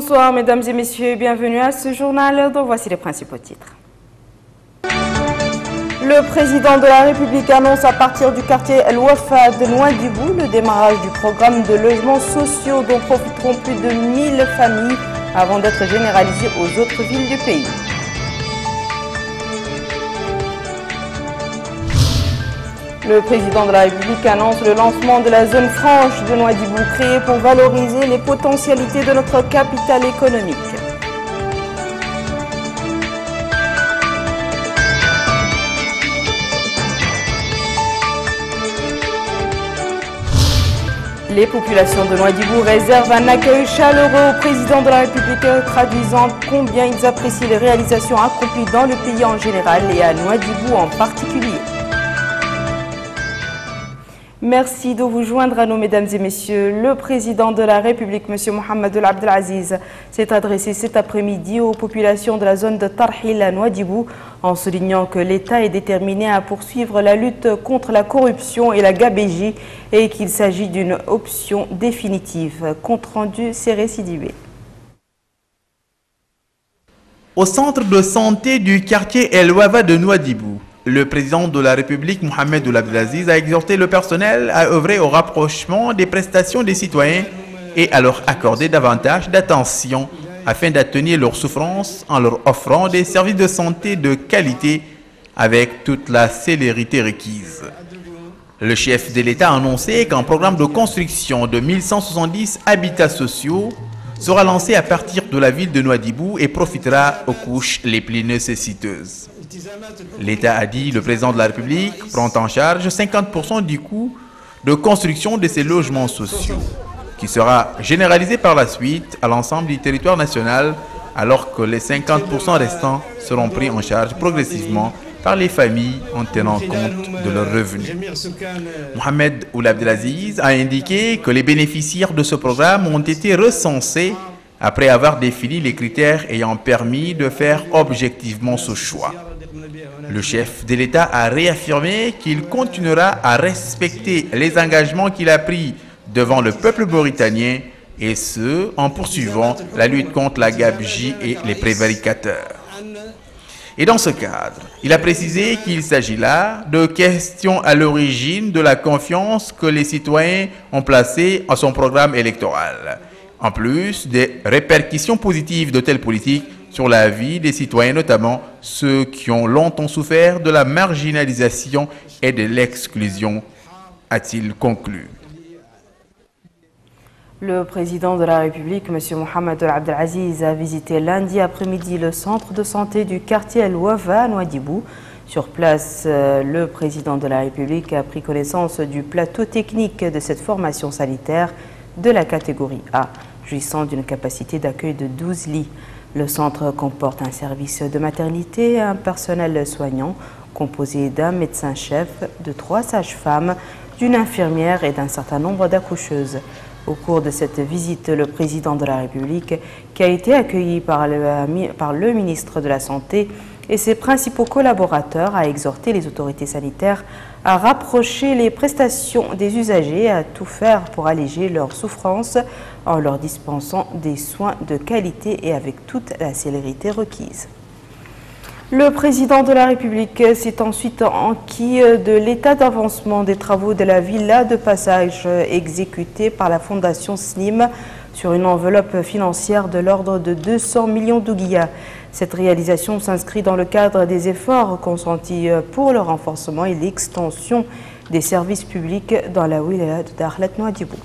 Bonsoir mesdames et messieurs, bienvenue à ce journal dont voici les principaux titres. Le président de la République annonce à partir du quartier El Wafa de Nouadhibou le démarrage du programme de logements sociaux dont profiteront plus de 1000 familles avant d'être généralisé aux autres villes du pays. Le président de la République annonce le lancement de la zone franche de Nouadhibou créée pour valoriser les potentialités de notre capitale économique. Les populations de Nouadhibou réservent un accueil chaleureux au président de la République, traduisant combien ils apprécient les réalisations accomplies dans le pays en général et à Nouadhibou en particulier. Merci de vous joindre à nous, mesdames et messieurs. Le président de la République, M. Mohamed Ould Abdel Aziz, s'est adressé cet après-midi aux populations de la zone de Tarhil à Nouadhibou en soulignant que l'État est déterminé à poursuivre la lutte contre la corruption et la gabégie et qu'il s'agit d'une option définitive. Compte rendu, c'est récidivé. Au centre de santé du quartier El Wafa de Nouadhibou, le président de la République, Mohamed Ould Abdel Aziz, a exhorté le personnel à œuvrer au rapprochement des prestations des citoyens et à leur accorder davantage d'attention afin d'atténuer leurs souffrances en leur offrant des services de santé de qualité avec toute la célérité requise. Le chef de l'État a annoncé qu'un programme de construction de 1170 habitats sociaux sera lancé à partir de la ville de Nouadhibou et profitera aux couches les plus nécessiteuses. L'État a dit, le président de la République prend en charge 50% du coût de construction de ces logements sociaux, qui sera généralisé par la suite à l'ensemble du territoire national, alors que les 50% restants seront pris en charge progressivement par les familles en tenant compte de leurs revenus. Mohamed Ould Abdel Aziz a indiqué que les bénéficiaires de ce programme ont été recensés après avoir défini les critères ayant permis de faire objectivement ce choix. Le chef de l'État a réaffirmé qu'il continuera à respecter les engagements qu'il a pris devant le peuple mauritanien, et ce, en poursuivant la lutte contre la gabegie et les prévaricateurs. Et dans ce cadre, il a précisé qu'il s'agit là de questions à l'origine de la confiance que les citoyens ont placée en son programme électoral, en plus des répercussions positives de telles politiques sur la vie des citoyens, notamment ceux qui ont longtemps souffert de la marginalisation et de l'exclusion, a-t-il conclu. Le président de la République, M. Mohamed Ould Abdel Aziz, a visité lundi après-midi le centre de santé du quartier El Wafa à Nouadhibou. Sur place, le président de la République a pris connaissance du plateau technique de cette formation sanitaire de la catégorie A, jouissant d'une capacité d'accueil de 12 lits. Le centre comporte un service de maternité et un personnel soignant composé d'un médecin-chef, de 3 sages-femmes, d'une infirmière et d'un certain nombre d'accoucheuses. Au cours de cette visite, le président de la République, qui a été accueilli par le ministre de la Santé et ses principaux collaborateurs, a exhorté les autorités sanitaires à rapprocher les prestations des usagers et à tout faire pour alléger leurs souffrances en leur dispensant des soins de qualité et avec toute la célérité requise. Le président de la République s'est ensuite enquis de l'état d'avancement des travaux de la villa de passage exécutés par la Fondation SNIM sur une enveloppe financière de l'ordre de 200 millions d'ouguiyas. Cette réalisation s'inscrit dans le cadre des efforts consentis pour le renforcement et l'extension des services publics dans la wilaya de Dakhla Nouadhibou.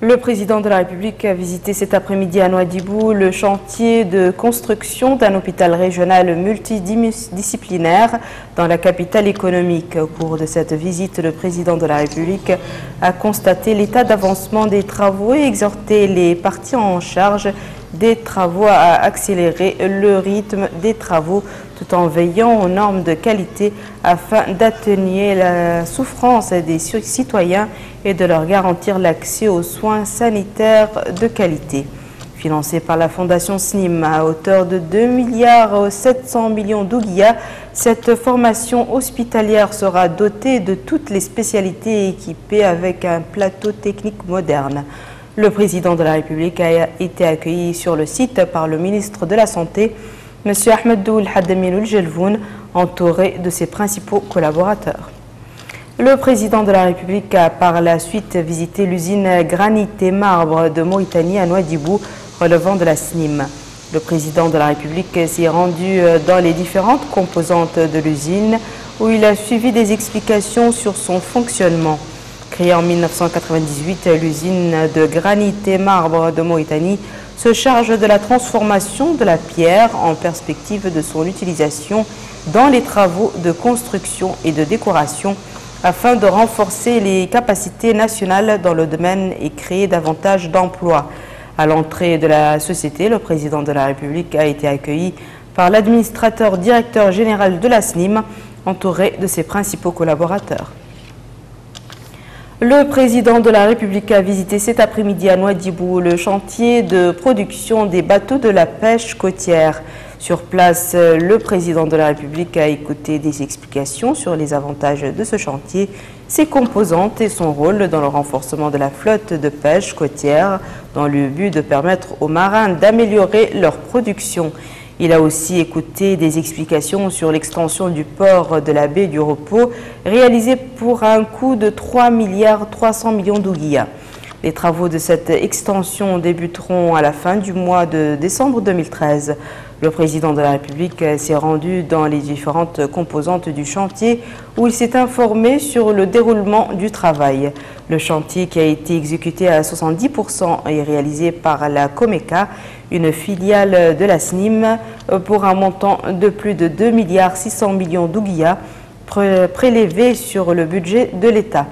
Le président de la République a visité cet après-midi à Nouadhibou le chantier de construction d'un hôpital régional multidisciplinaire dans la capitale économique. Au cours de cette visite, le président de la République a constaté l'état d'avancement des travaux et exhorté les parties en charge des travaux à accélérer le rythme des travaux tout en veillant aux normes de qualité afin d'atténuer la souffrance des citoyens et de leur garantir l'accès aux soins sanitaires de qualité. Financée par la Fondation SNIM à hauteur de 2,7 milliards d'ouguiyas, cette formation hospitalière sera dotée de toutes les spécialités équipées avec un plateau technique moderne. Le président de la République a été accueilli sur le site par le ministre de la Santé, M. Ahmedou El-Haddamine El-Jelvoun, entouré de ses principaux collaborateurs. Le président de la République a par la suite visité l'usine Granit et Marbre de Mauritanie à Nouadhibou, relevant de la SNIM. Le président de la République s'est rendu dans les différentes composantes de l'usine où il a suivi des explications sur son fonctionnement. Créée en 1998, l'usine de Granit et Marbre de Mauritanie se charge de la transformation de la pierre en perspective de son utilisation dans les travaux de construction et de décoration afin de renforcer les capacités nationales dans le domaine et créer davantage d'emplois. À l'entrée de la société, le président de la République a été accueilli par l'administrateur directeur général de la SNIM, entouré de ses principaux collaborateurs. Le président de la République a visité cet après-midi à Nouadhibou le chantier de production des bateaux de la pêche côtière. Sur place, le président de la République a écouté des explications sur les avantages de ce chantier, ses composantes et son rôle dans le renforcement de la flotte de pêche côtière dans le but de permettre aux marins d'améliorer leur production. Il a aussi écouté des explications sur l'extension du port de la baie du Repos réalisée pour un coût de 3,3 milliards d'ouguiyas. Les travaux de cette extension débuteront à la fin du mois de décembre 2013. Le président de la République s'est rendu dans les différentes composantes du chantier où il s'est informé sur le déroulement du travail. Le chantier, qui a été exécuté à 70%, est réalisé par la COMECA, une filiale de la SNIM, pour un montant de plus de 2,6 milliards d'ouguiyas prélevés sur le budget de l'État.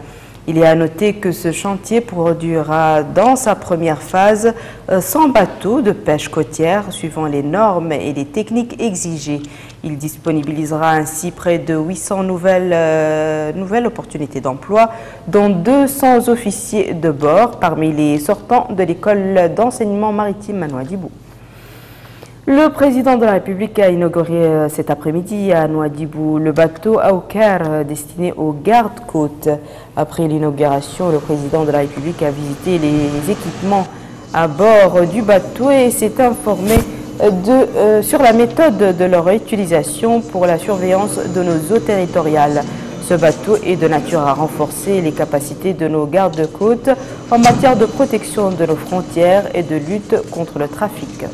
Il est à noter que ce chantier produira dans sa première phase 100 bateaux de pêche côtière suivant les normes et les techniques exigées. Il disponibilisera ainsi près de 800 nouvelles opportunités d'emploi, dont 200 officiers de bord parmi les sortants de l'école d'enseignement maritime à Nouadhibou. Le président de la République a inauguré cet après-midi à Nouadhibou le bateau Aouker destiné aux gardes-côtes. Après l'inauguration, le président de la République a visité les équipements à bord du bateau et s'est informé sur la méthode de leur utilisation pour la surveillance de nos eaux territoriales. Ce bateau est de nature à renforcer les capacités de nos gardes-côtes en matière de protection de nos frontières et de lutte contre le trafic.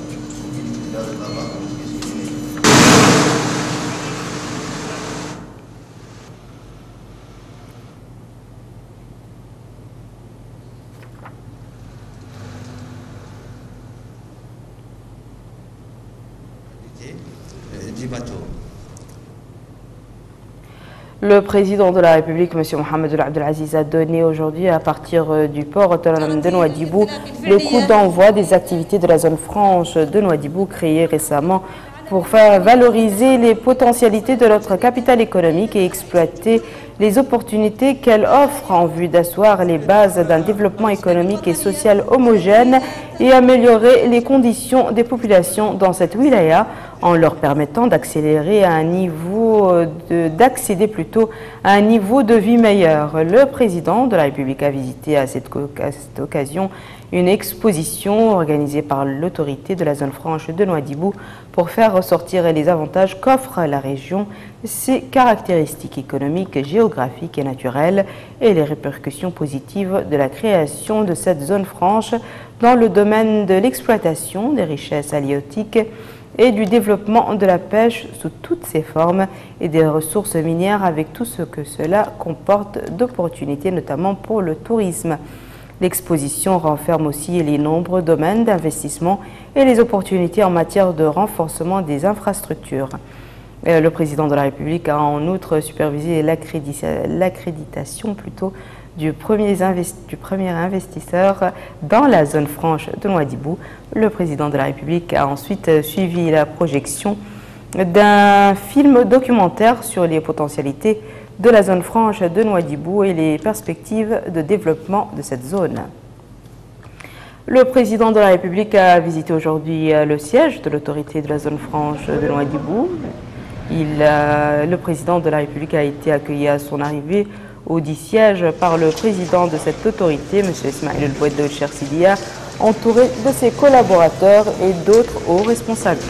Le président de la République, M. Mohamed Abdel Aziz, a donné aujourd'hui, à partir du port autonome de Nouadhibou, le coup d'envoi des activités de la zone franche de Nouadhibou, créée récemment pour faire valoriser les potentialités de notre capitale économique et exploiter les opportunités qu'elle offre en vue d'asseoir les bases d'un développement économique et social homogène et améliorer les conditions des populations dans cette wilaya en leur permettant d'accéder à un niveau de vie meilleur. Le président de la République a visité à cette occasion une exposition organisée par l'autorité de la zone franche de Nouadhibou pour faire ressortir les avantages qu'offre la région, ses caractéristiques économiques, géographiques et naturelles et les répercussions positives de la création de cette zone franche dans le domaine de l'exploitation des richesses halieutiques et du développement de la pêche sous toutes ses formes et des ressources minières avec tout ce que cela comporte d'opportunités, notamment pour le tourisme. L'exposition renferme aussi les nombreux domaines d'investissement et les opportunités en matière de renforcement des infrastructures. Le président de la République a en outre supervisé l'accréditation du premier investisseur dans la zone franche de Nouadhibou. Le président de la République a ensuite suivi la projection d'un film documentaire sur les potentialités de la zone franche de Nouadhibou et les perspectives de développement de cette zone. Le président de la République a visité aujourd'hui le siège de l'autorité de la zone franche de Nouadhibou. Le président de la République a été accueilli à son arrivée au dit siège par le président de cette autorité, M. Ismail El-Boueddaoul Chersidia, entouré de ses collaborateurs et d'autres hauts responsables.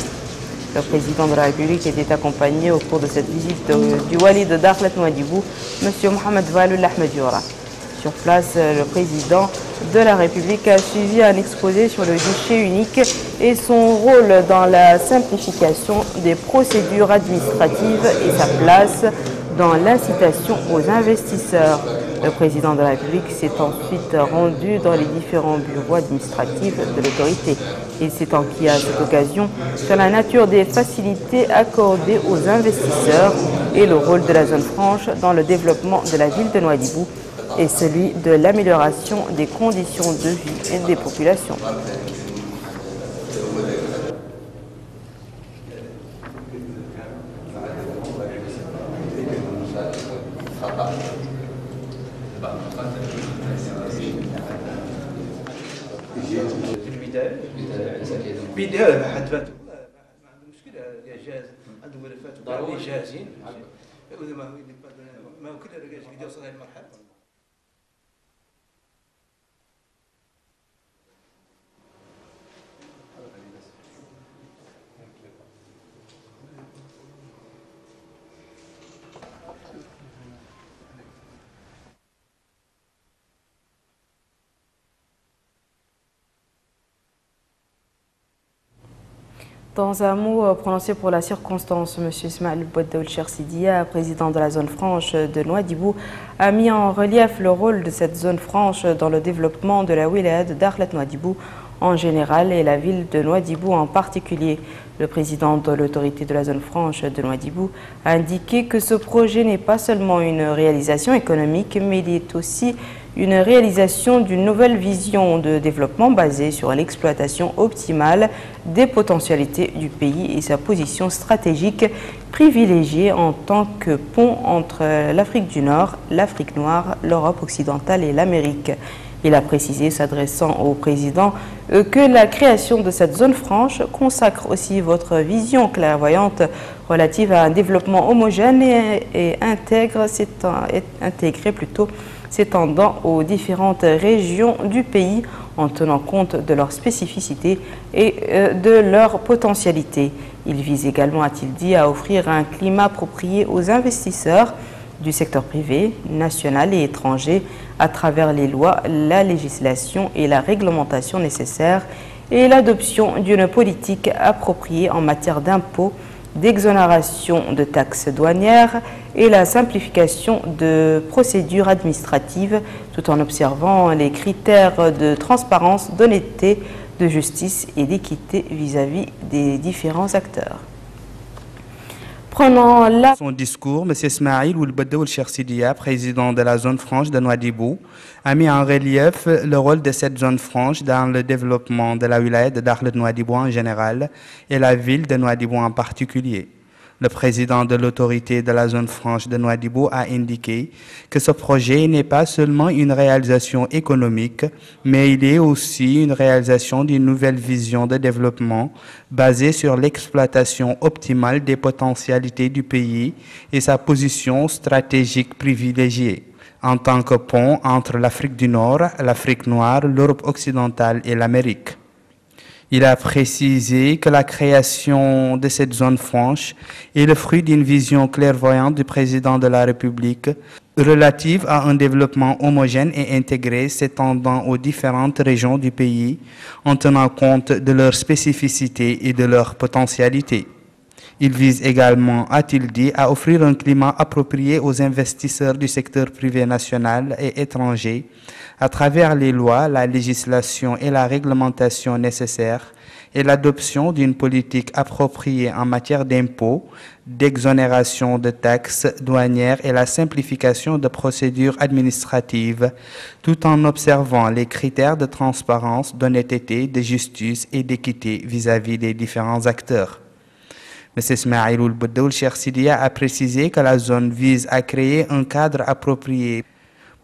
Le président de la République était accompagné au cours de cette visite du Wali de Dakhlet Nouadhibou, M. Mohamed Valul Ahmedioura. Sur place, le président de la République a suivi un exposé sur le guichet unique et son rôle dans la simplification des procédures administratives et sa place dans l'incitation aux investisseurs. Le président de la République s'est ensuite rendu dans les différents bureaux administratifs de l'autorité. Il s'est enquis à cette occasion sur la nature des facilités accordées aux investisseurs et le rôle de la zone franche dans le développement de la ville de Nouadhibou et celui de l'amélioration des conditions de vie et des populations. بداية حد فات ما عنده مشكلة جاهز عنده ملفات وكاملين جاهزين ما هو كل الرجال يوصل هذه المرحلة. Dans un mot prononcé pour la circonstance, M. Ismail El-Boueddaoul Chersidia, président de la zone franche de Nouadhibou, a mis en relief le rôle de cette zone franche dans le développement de la wilaya de Dakhlet Nouadhibou en général et la ville de Nouadhibou en particulier. Le président de l'autorité de la zone franche de Nouadhibou a indiqué que ce projet n'est pas seulement une réalisation économique, mais il est aussi une réalisation d'une nouvelle vision de développement basée sur l'exploitation optimale des potentialités du pays et sa position stratégique privilégiée en tant que pont entre l'Afrique du Nord, l'Afrique noire, l'Europe occidentale et l'Amérique. Il a précisé, s'adressant au président, que la création de cette zone franche consacre aussi votre vision clairvoyante relative à un développement homogène et intégré s'étendant aux différentes régions du pays en tenant compte de leurs spécificités et de leurs potentialités. Il vise également, a-t-il dit, à offrir un climat approprié aux investisseurs du secteur privé, national et étranger à travers les lois, la législation et la réglementation nécessaires et l'adoption d'une politique appropriée en matière d'impôts, d'exonération de taxes douanières et la simplification de procédures administratives tout en observant les critères de transparence, d'honnêteté, de justice et d'équité vis-à-vis des différents acteurs. Prenons là son discours, M. Ismail El-Boueddaoul Chersidia, président de la zone franche de Nouadhibou, a mis en relief le rôle de cette zone franche dans le développement de la wilaya de Dakhlet Nouadhibou en général et la ville de Nouadhibou en particulier. Le président de l'autorité de la zone franche de Nouadhibou a indiqué que ce projet n'est pas seulement une réalisation économique, mais il est aussi une réalisation d'une nouvelle vision de développement basée sur l'exploitation optimale des potentialités du pays et sa position stratégique privilégiée en tant que pont entre l'Afrique du Nord, l'Afrique noire, l'Europe occidentale et l'Amérique. Il a précisé que la création de cette zone franche est le fruit d'une vision clairvoyante du président de la République relative à un développement homogène et intégré s'étendant aux différentes régions du pays en tenant compte de leurs spécificités et de leurs potentialités. Il vise également, a-t-il dit, à offrir un climat approprié aux investisseurs du secteur privé national et étranger à travers les lois, la législation et la réglementation nécessaires et l'adoption d'une politique appropriée en matière d'impôts, d'exonération de taxes douanières et la simplification de procédures administratives, tout en observant les critères de transparence, d'honnêteté, de justice et d'équité vis-à-vis des différents acteurs. M. Ismail El-Boueddaoul Chersidia a précisé que la zone vise à créer un cadre approprié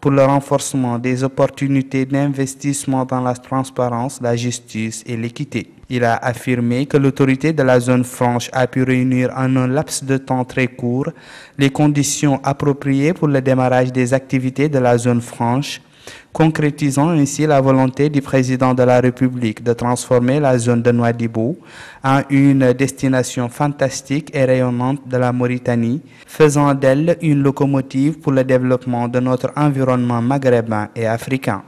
pour le renforcement des opportunités d'investissement dans la transparence, la justice et l'équité. Il a affirmé que l'autorité de la zone franche a pu réunir en un laps de temps très court les conditions appropriées pour le démarrage des activités de la zone franche, concrétisant ainsi la volonté du président de la République de transformer la zone de Nouadhibou en une destination fantastique et rayonnante de la Mauritanie, faisant d'elle une locomotive pour le développement de notre environnement maghrébin et africain.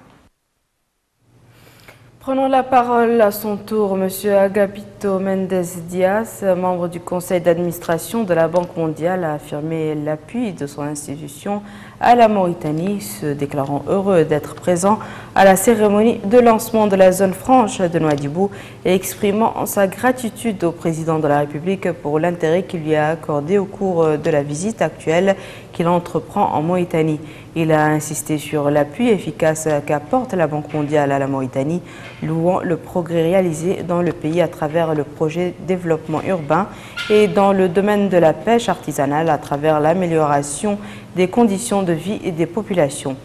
Prenons la parole à son tour, M. Agapito Mendes Diaz, membre du conseil d'administration de la Banque mondiale, a affirmé l'appui de son institution à la Mauritanie, se déclarant heureux d'être présent à la cérémonie de lancement de la zone franche de Nouadhibou et exprimant sa gratitude au président de la République pour l'intérêt qu'il lui a accordé au cours de la visite actuelle qu'il entreprend en Mauritanie. Il a insisté sur l'appui efficace qu'apporte la Banque mondiale à la Mauritanie, louant le progrès réalisé dans le pays à travers le projet développement urbain et dans le domaine de la pêche artisanale à travers l'amélioration des conditions de vie et des populations.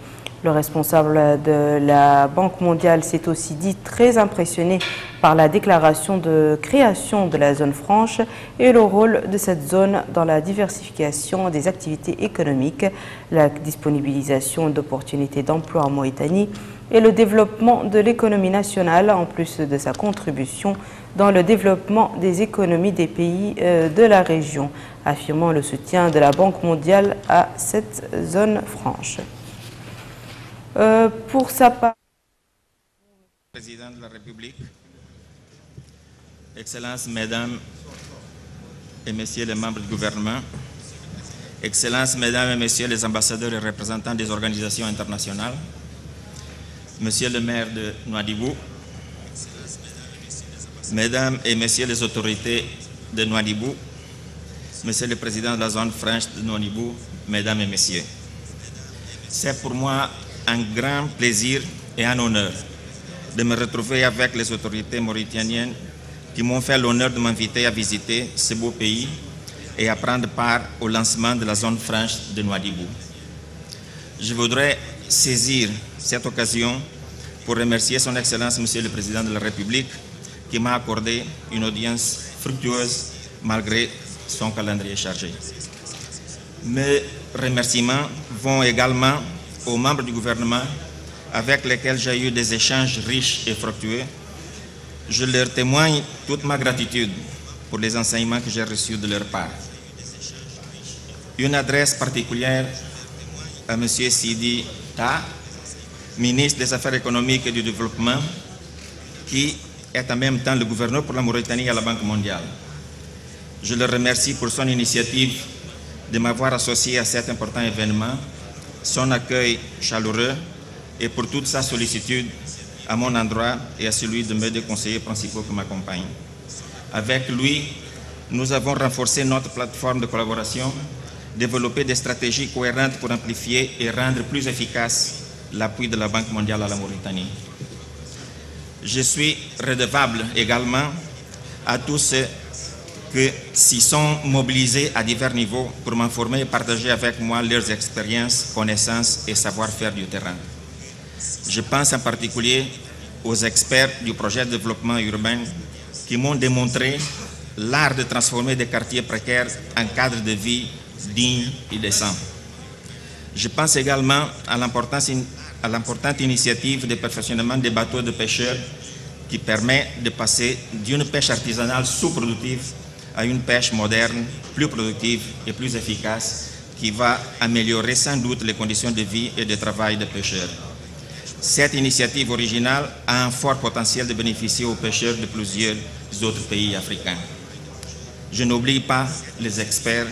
Le responsable de la Banque mondiale s'est aussi dit très impressionné par la déclaration de création de la zone franche et le rôle de cette zone dans la diversification des activités économiques, la disponibilisation d'opportunités d'emploi en Mauritanie et le développement de l'économie nationale, en plus de sa contribution dans le développement des économies des pays de la région, affirmant le soutien de la Banque mondiale à cette zone franche. Pour sa part, Président de la République, Excellences, Mesdames et Messieurs les membres du gouvernement, Excellences, Mesdames et Messieurs les ambassadeurs et représentants des organisations internationales, Monsieur le maire de Nouadhibou, Mesdames et Messieurs les autorités de Nouadhibou, Monsieur le Président de la zone franche de Nouadhibou, Mesdames et Messieurs, c'est pour moi un grand plaisir et un honneur de me retrouver avec les autorités mauritaniennes qui m'ont fait l'honneur de m'inviter à visiter ce beau pays et à prendre part au lancement de la zone franche de Nouadhibou. Je voudrais saisir cette occasion pour remercier son Excellence, Monsieur le Président de la République, qui m'a accordé une audience fructueuse malgré son calendrier chargé. Mes remerciements vont également aux membres du gouvernement avec lesquels j'ai eu des échanges riches et fructueux. Je leur témoigne toute ma gratitude pour les enseignements que j'ai reçus de leur part. Une adresse particulière à M. Sidi Ta, ministre des Affaires économiques et du Développement, qui est en même temps le gouverneur pour la Mauritanie à la Banque mondiale. Je le remercie pour son initiative de m'avoir associé à cet important événement, son accueil chaleureux et pour toute sa sollicitude à mon endroit et à celui de mes deux conseillers principaux qui m'accompagnent. Avec lui, nous avons renforcé notre plateforme de collaboration, développé des stratégies cohérentes pour amplifier et rendre plus efficace l'appui de la Banque mondiale à la Mauritanie. Je suis redevable également à tous ceux qui s'y sont mobilisés à divers niveaux pour m'informer et partager avec moi leurs expériences, connaissances et savoir-faire du terrain. Je pense en particulier aux experts du projet de développement urbain qui m'ont démontré l'art de transformer des quartiers précaires en cadres de vie dignes et décents. Je pense également à l'importante initiative de perfectionnement des bateaux de pêcheurs qui permet de passer d'une pêche artisanale sous-productive à une pêche moderne, plus productive et plus efficace qui va améliorer sans doute les conditions de vie et de travail des pêcheurs. Cette initiative originale a un fort potentiel de bénéficier aux pêcheurs de plusieurs autres pays africains. Je n'oublie pas les experts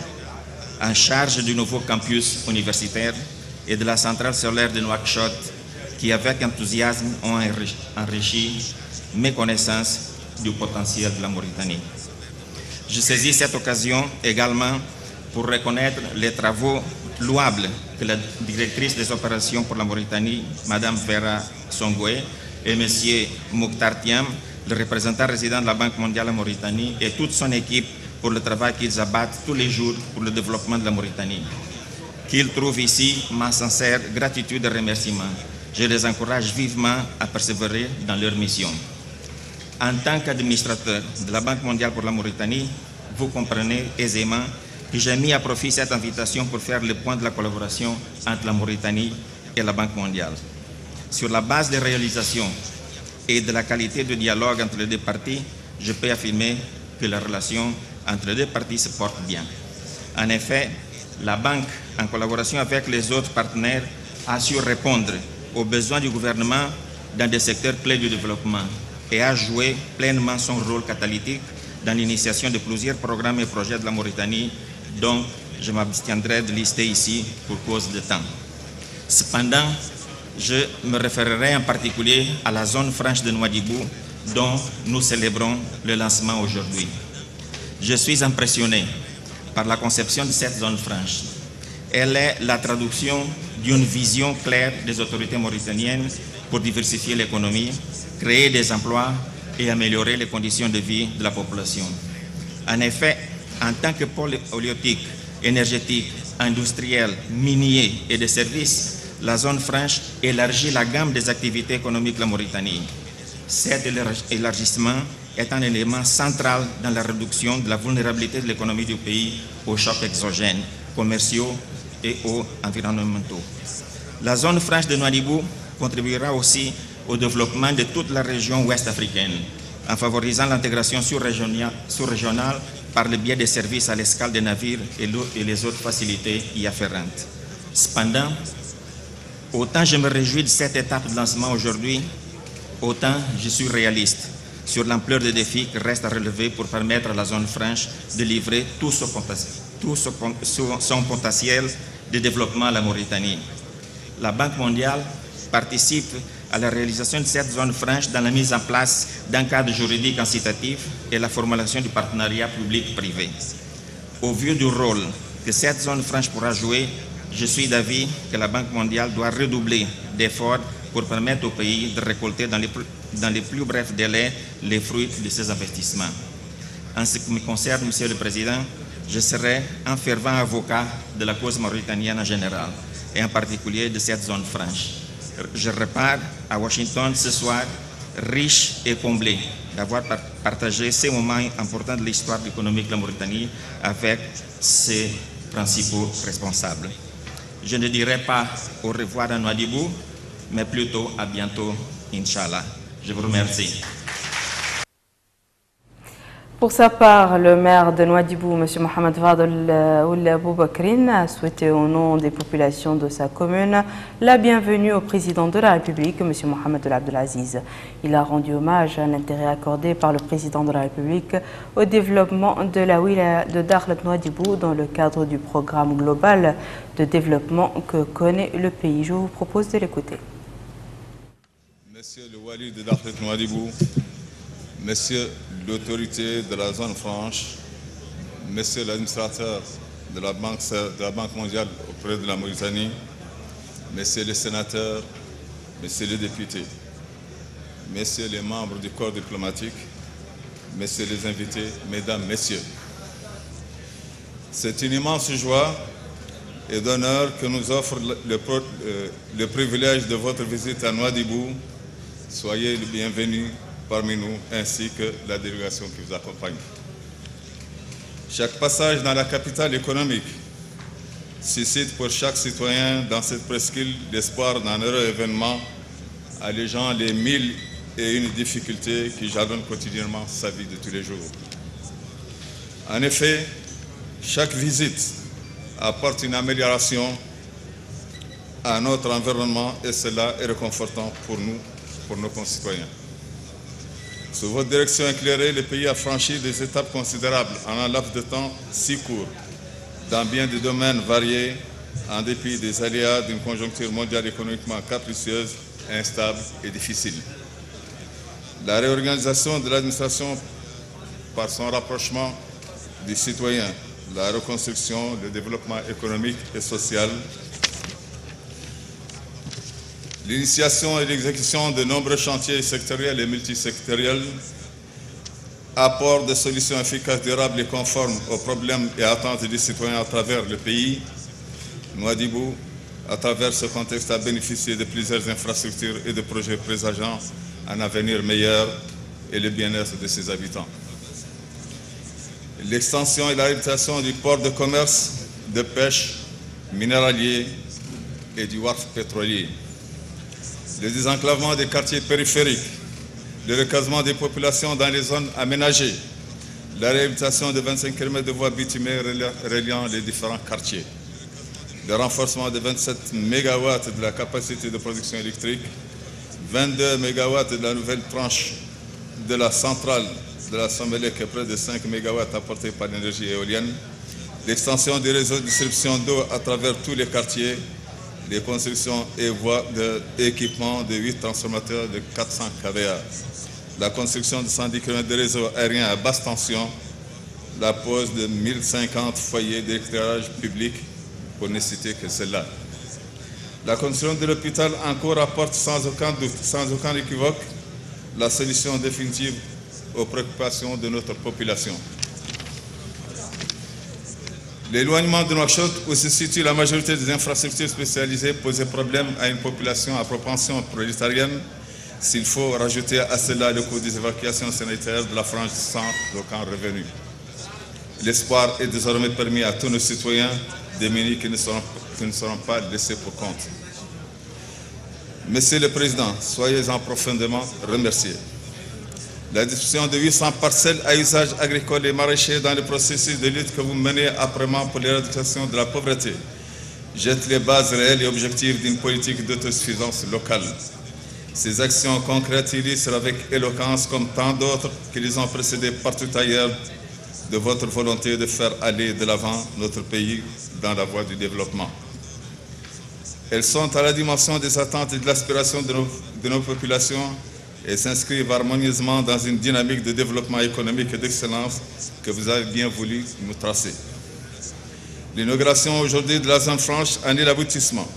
en charge du nouveau campus universitaire et de la centrale solaire de Nouakchott qui, avec enthousiasme, ont enrichi mes connaissances du potentiel de la Mauritanie. Je saisis cette occasion également pour reconnaître les travaux louables que la directrice des opérations pour la Mauritanie, Mme Vera Songwe, et M. Mokhtar Thiam, le représentant résident de la Banque mondiale en Mauritanie, et toute son équipe pour le travail qu'ils abattent tous les jours pour le développement de la Mauritanie. qu'ils trouvent ici ma sincère gratitude et remerciement. Je les encourage vivement à persévérer dans leur mission. En tant qu'administrateur de la Banque mondiale pour la Mauritanie, vous comprenez aisément que j'ai mis à profit cette invitation pour faire le point de la collaboration entre la Mauritanie et la Banque mondiale. Sur la base des réalisations et de la qualité du dialogue entre les deux parties, je peux affirmer que la relation entre les deux parties se porte bien. En effet, la Banque, en collaboration avec les autres partenaires, a su répondre aux besoins du gouvernement dans des secteurs clés du développement et a joué pleinement son rôle catalytique dans l'initiation de plusieurs programmes et projets de la Mauritanie, dont je m'abstiendrai de lister ici pour cause de temps. Cependant, je me référerai en particulier à la zone franche de Nouadhibou, dont nous célébrons le lancement aujourd'hui. Je suis impressionné par la conception de cette zone franche. Elle est la traduction d'une vision claire des autorités mauritaniennes pour diversifier l'économie, créer des emplois et améliorer les conditions de vie de la population. En effet, en tant que pôle halieutique, énergétique, industriel, minier et de services, la zone franche élargit la gamme des activités économiques de la Mauritanie. Cet élargissement est un élément central dans la réduction de la vulnérabilité de l'économie du pays aux chocs exogènes, commerciaux et ou environnementaux. La zone franche de Nouadhibou contribuera aussi au développement de toute la région ouest africaine, en favorisant l'intégration sous-régionale par le biais des services à l'escale des navires et les autres facilités y afférentes. Cependant, autant je me réjouis de cette étape de lancement aujourd'hui, autant je suis réaliste sur l'ampleur des défis qui restent à relever pour permettre à la zone franche de livrer tout son potentiel de développement à la Mauritanie. La Banque mondiale participe à la réalisation de cette zone franche dans la mise en place d'un cadre juridique incitatif et la formulation du partenariat public-privé. Au vu du rôle que cette zone franche pourra jouer, je suis d'avis que la Banque mondiale doit redoubler d'efforts pour permettre au pays de récolter dans les plus brefs délais les fruits de ses investissements. En ce qui me concerne, Monsieur le Président, je serai un fervent avocat de la cause mauritanienne en général, et en particulier de cette zone franche. Je repars à Washington ce soir, riche et comblé d'avoir partagé ces moments importants de l'histoire économique de la Mauritanie avec ses principaux responsables. Je ne dirai pas au revoir à Nouadhibou, mais plutôt à bientôt, Inch'Allah. Je vous remercie. Pour sa part, le maire de Nouadhibou, M. Mohamed Fadel Ould Aboubakrin, a souhaité au nom des populations de sa commune la bienvenue au président de la République, M. Mohamed Ould Abdelaziz. Il a rendu hommage à l'intérêt accordé par le président de la République au développement de la wilaya de Dakhlet Nouadhibou dans le cadre du programme global de développement que connaît le pays. Je vous propose de l'écouter. Monsieur le Wali de Dakhlet Nouadhibou, Monsieur l'autorité de la zone franche, Monsieur l'administrateur de la Banque mondiale auprès de la Mauritanie, Messieurs les sénateurs, Messieurs les députés, Messieurs les membres du corps diplomatique, Messieurs les invités, Mesdames, Messieurs. C'est une immense joie et d'honneur que nous offre le privilège de votre visite à Nouadhibou. Soyez le bienvenu parmi nous, ainsi que la délégation qui vous accompagne. Chaque passage dans la capitale économique suscite pour chaque citoyen dans cette presqu'île l'espoir d'un heureux événement, allégeant les 1001 difficultés qui jalonnent quotidiennement sa vie de tous les jours. En effet, chaque visite apporte une amélioration à notre environnement et cela est réconfortant pour nous, pour nos concitoyens. Sous votre direction éclairée, le pays a franchi des étapes considérables en un laps de temps si court, dans bien des domaines variés, en dépit des aléas d'une conjoncture mondiale économiquement capricieuse, instable et difficile. La réorganisation de l'administration par son rapprochement du citoyen, la reconstruction, le développement économique et social, l'initiation et l'exécution de nombreux chantiers sectoriels et multisectoriels apportent des solutions efficaces, durables et conformes aux problèmes et attentes des citoyens à travers le pays, Nouadhibou, à travers ce contexte, a bénéficié de plusieurs infrastructures et de projets présageant un avenir meilleur et le bien-être de ses habitants. L'extension et la réhabilitation du port de commerce, de pêche, minéralier et du wharf pétrolier. Le désenclavement des quartiers périphériques, le recasement des populations dans les zones aménagées, la réhabilitation de 25 km de voies bitumées reliant les différents quartiers, le renforcement de 27 MW de la capacité de production électrique, 22 MW de la nouvelle tranche de la centrale de la Sombelec et près de 5 MW apportés par l'énergie éolienne, l'extension du réseau de distribution d'eau à travers tous les quartiers, les constructions et voies d'équipement de 8 transformateurs de 400 kVA, la construction de 110 km de réseau aérien à basse tension, la pose de 1050 foyers d'éclairage public, pour ne citer que cela. La construction de l'hôpital en cours apporte sans aucun doute, sans aucun équivoque, la solution définitive aux préoccupations de notre population. L'éloignement de Nouakchott, où se situe la majorité des infrastructures spécialisées, posait problème à une population à propension prolétarienne, s'il faut rajouter à cela le coût des évacuations sanitaires de la frange sans aucun revenu. L'espoir est désormais permis à tous nos citoyens démunis qui ne seront pas laissés pour compte. Monsieur le Président, soyez-en profondément remerciés. La distribution de 800 parcelles à usage agricole et maraîcher dans le processus de lutte que vous menez âprement pour l'éradication de la pauvreté jette les bases réelles et objectives d'une politique d'autosuffisance locale. Ces actions concrètes illustrent avec éloquence, comme tant d'autres qui les ont précédées partout ailleurs, de votre volonté de faire aller de l'avant notre pays dans la voie du développement. Elles sont à la dimension des attentes et de l'aspiration de nos populations et s'inscrivent harmonieusement dans une dynamique de développement économique et d'excellence que vous avez bien voulu nous tracer. L'inauguration aujourd'hui de la zone franche en est l'aboutissement.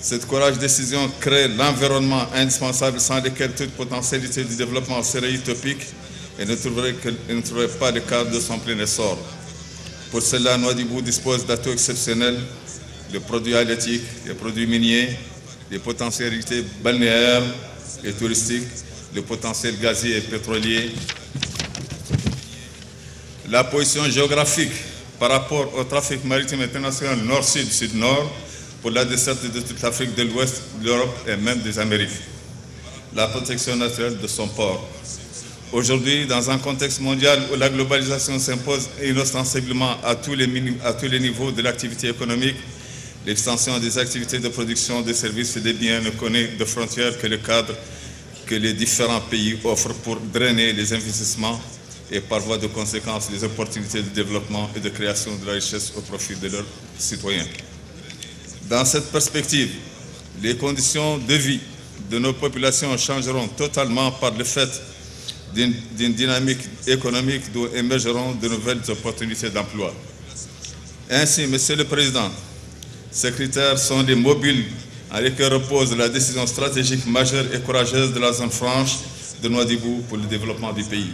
Cette courageuse décision crée l'environnement indispensable sans lequel toute potentialité du développement serait utopique et ne trouverait pas le cadre de son plein essor. Pour cela, Nouadhibou dispose d'atouts exceptionnels, les produits halieutiques, les produits miniers, les potentialités balnéaires et touristiques, le potentiel gazier et pétrolier, la position géographique par rapport au trafic maritime international nord-sud, sud-nord, pour la desserte de toute l'Afrique de l'Ouest, de l'Europe et même des Amériques, la protection naturelle de son port. Aujourd'hui, dans un contexte mondial où la globalisation s'impose inostensiblement à tous les niveaux de l'activité économique, l'extension des activités de production des services et des biens ne connaît de frontières que le cadre que les différents pays offrent pour drainer les investissements et par voie de conséquence les opportunités de développement et de création de la richesse au profit de leurs citoyens. Dans cette perspective, les conditions de vie de nos populations changeront totalement par le fait d'une dynamique économique d'où émergeront de nouvelles opportunités d'emploi. Ainsi, Monsieur le Président, ces critères sont les mobiles en lesquels repose la décision stratégique majeure et courageuse de la zone franche de Nouadhibou pour le développement du pays.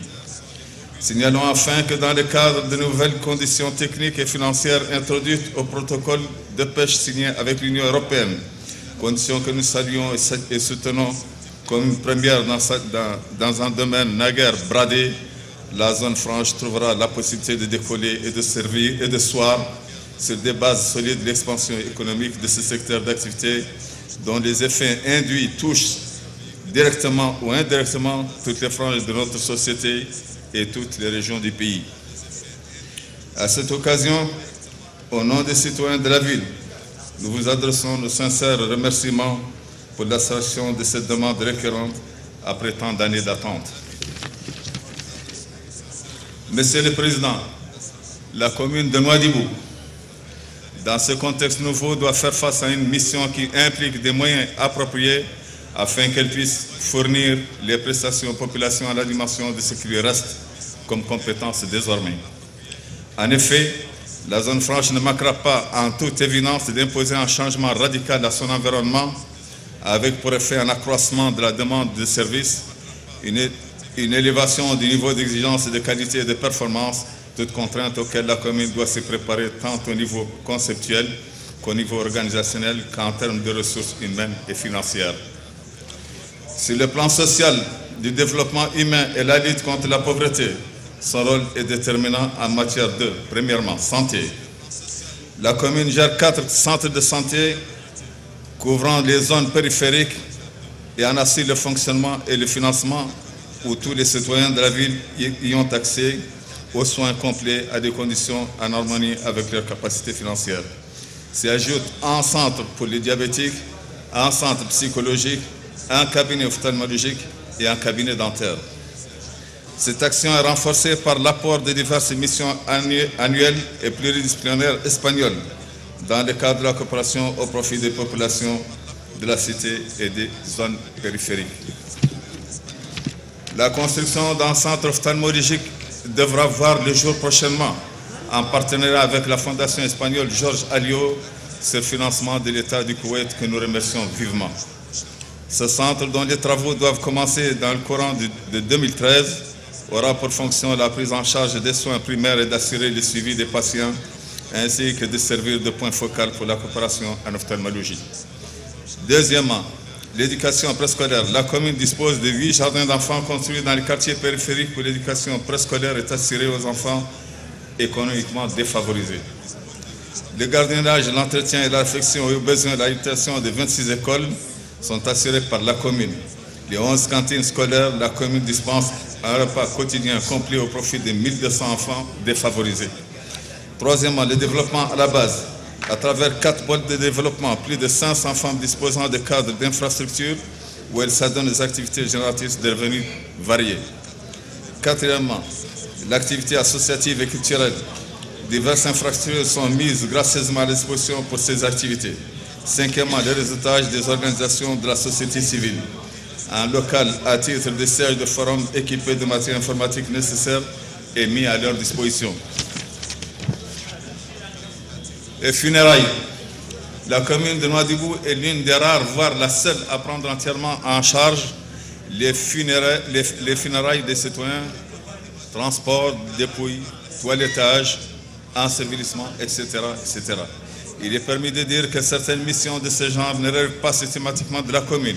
Signalons enfin que dans le cadre de nouvelles conditions techniques et financières introduites au protocole de pêche signé avec l'Union européenne, conditions que nous saluons et soutenons comme une première dans un domaine naguère bradé, la zone franche trouvera la possibilité de décoller et de servir et de soir sur des bases solides l'expansion économique de ce secteur d'activité dont les effets induits touchent directement ou indirectement toutes les franges de notre société et toutes les régions du pays. À cette occasion, au nom des citoyens de la ville, nous vous adressons nos sincères remerciements pour l'association de cette demande récurrente après tant d'années d'attente. Monsieur le Président, la commune de Nouadhibou, dans ce contexte nouveau, doit faire face à une mission qui implique des moyens appropriés afin qu'elle puisse fournir les prestations aux populations à la dimension de ce qui lui reste comme compétence désormais. En effet, la zone franche ne manquera pas en toute évidence d'imposer un changement radical à son environnement avec pour effet un accroissement de la demande de services, une élévation du niveau d'exigence de qualité et de performance, toutes contraintes auxquelles la commune doit se préparer tant au niveau conceptuel qu'au niveau organisationnel qu'en termes de ressources humaines et financières. Sur le plan social, du développement humain et la lutte contre la pauvreté, son rôle est déterminant en matière de, premièrement, santé. La commune gère 4 centres de santé couvrant les zones périphériques et en assure le fonctionnement et le financement où tous les citoyens de la ville y ont accès aux soins complets à des conditions en harmonie avec leurs capacités financières. S'y ajoute un centre pour les diabétiques, un centre psychologique, un cabinet ophtalmologique et un cabinet dentaire. Cette action est renforcée par l'apport de diverses missions annuelles et pluridisciplinaires espagnoles dans le cadre de la coopération au profit des populations de la cité et des zones périphériques. La construction d'un centre ophtalmologique devra voir le jour prochainement en partenariat avec la fondation espagnole Georges Alliot sur le financement de l'État du Koweït que nous remercions vivement. Ce centre, dont les travaux doivent commencer dans le courant de 2013, aura pour fonction la prise en charge des soins primaires et d'assurer le suivi des patients, ainsi que de servir de point focal pour la coopération en ophtalmologie. Deuxièmement, l'éducation préscolaire. La commune dispose de 8 jardins d'enfants construits dans les quartiers périphériques où l'éducation préscolaire est assurée aux enfants économiquement défavorisés. Le gardiennage, l'entretien et l'affection aux besoins de l'habitation de 26 écoles sont assurés par la commune. Les 11 cantines scolaires, la commune dispense un repas quotidien complet au profit de 1200 enfants défavorisés. Troisièmement, le développement à la base. À travers 4 pôles de développement, plus de 500 femmes disposant de cadres d'infrastructures où elles s'adonnent aux activités génératrices de revenus variés. Quatrièmement, l'activité associative et culturelle. Diverses infrastructures sont mises gracieusement à disposition pour ces activités. Cinquièmement, le réseautage des organisations de la société civile. Un local à titre de siège de forum équipé de matériel informatique nécessaire est mis à leur disposition. Les funérailles. La commune de Nouadhibou est l'une des rares, voire la seule, à prendre entièrement en charge les funérailles des citoyens, transport, dépouilles, toilettage, ensevelissement, etc., etc. Il est permis de dire que certaines missions de ce genre ne relèvent pas systématiquement de la commune.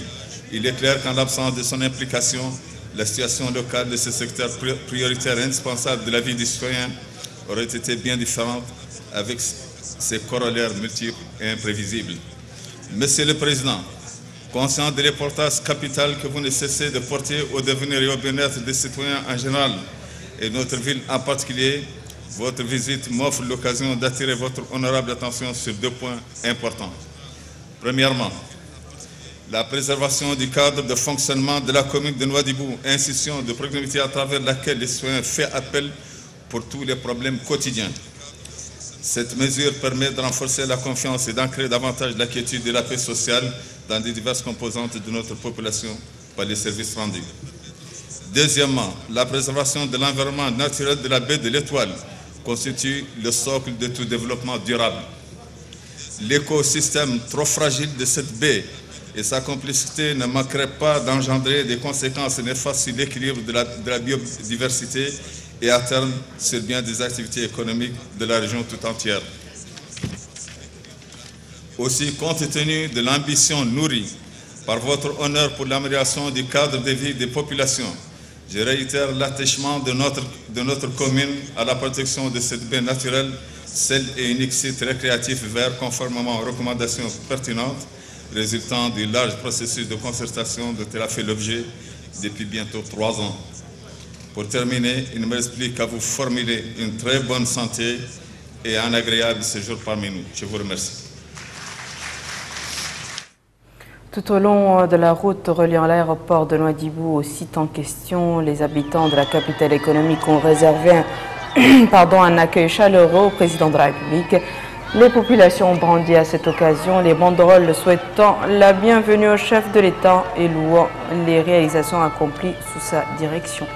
Il est clair qu'en l'absence de son implication, la situation locale de ce secteur prioritaire et indispensable de la vie des citoyens aurait été bien différente avec ses corollaires multiples et imprévisibles. Monsieur le Président, conscient de l'importance capitale que vous ne cessez de porter au devenir et au bien-être des citoyens en général et notre ville en particulier, votre visite m'offre l'occasion d'attirer votre honorable attention sur 2 points importants. Premièrement, la préservation du cadre de fonctionnement de la commune de Nouadhibou, institution de proximité à travers laquelle les citoyens font appel pour tous les problèmes quotidiens. Cette mesure permet de renforcer la confiance et d'ancrer davantage la quiétude et la paix sociale dans les diverses composantes de notre population par les services rendus. Deuxièmement, la préservation de l'environnement naturel de la baie de l'Étoile constitue le socle de tout développement durable. L'écosystème trop fragile de cette baie et sa complexité ne manquerait pas d'engendrer des conséquences néfastes sur l'équilibre de la biodiversité et à terme sur bien des activités économiques de la région tout entière. Aussi, compte tenu de l'ambition nourrie par votre honneur pour l'amélioration du cadre de vie des populations, je réitère l'attachement de notre commune à la protection de cette baie naturelle, seul et unique site récréatif vert conformément aux recommandations pertinentes résultant du large processus de concertation dont elle a fait l'objet depuis bientôt 3 ans. Pour terminer, il ne me reste plus qu'à vous formuler une très bonne santé et un agréable séjour parmi nous. Je vous remercie. Tout au long de la route reliant l'aéroport de Nouadhibou au site en question, les habitants de la capitale économique ont réservé un accueil chaleureux au président de la République. Les populations ont brandi à cette occasion les banderoles souhaitant la bienvenue au chef de l'État et louant les réalisations accomplies sous sa direction.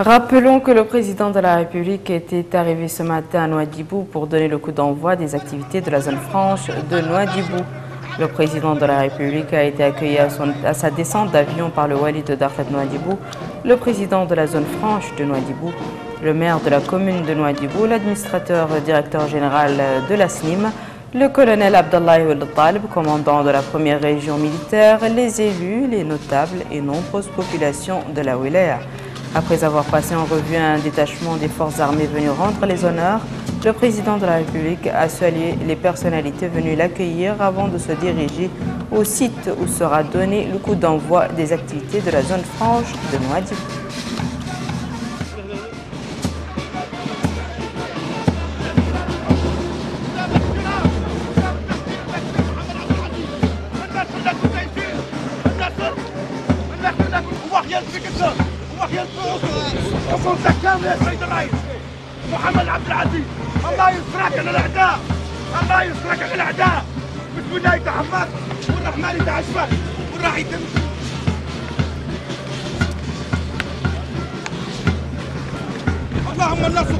Rappelons que le président de la République était arrivé ce matin à Nouadhibou pour donner le coup d'envoi des activités de la zone franche de Nouadhibou. Le président de la République a été accueilli à sa descente d'avion par le Wali de Dakhlet Nouadhibou, le président de la zone franche de Nouadhibou, le maire de la commune de Nouadhibou, l'administrateur directeur général de la SNIM, le colonel Abdallah Ould Talib, commandant de la première région militaire, les élus, les notables et nombreuses populations de la wilaya. Après avoir passé en revue un détachement des forces armées venu rendre les honneurs, le président de la République a salué les personnalités venues l'accueillir avant de se diriger au site où sera donné le coup d'envoi des activités de la zone franche de Nouadhibou. محمد عبد العزيز الله ينصرك على الاعداء الله ينصرك على الاعداء بسم الله يتحفظك والرحمن يتعشفك والراح يتم اللهم النصر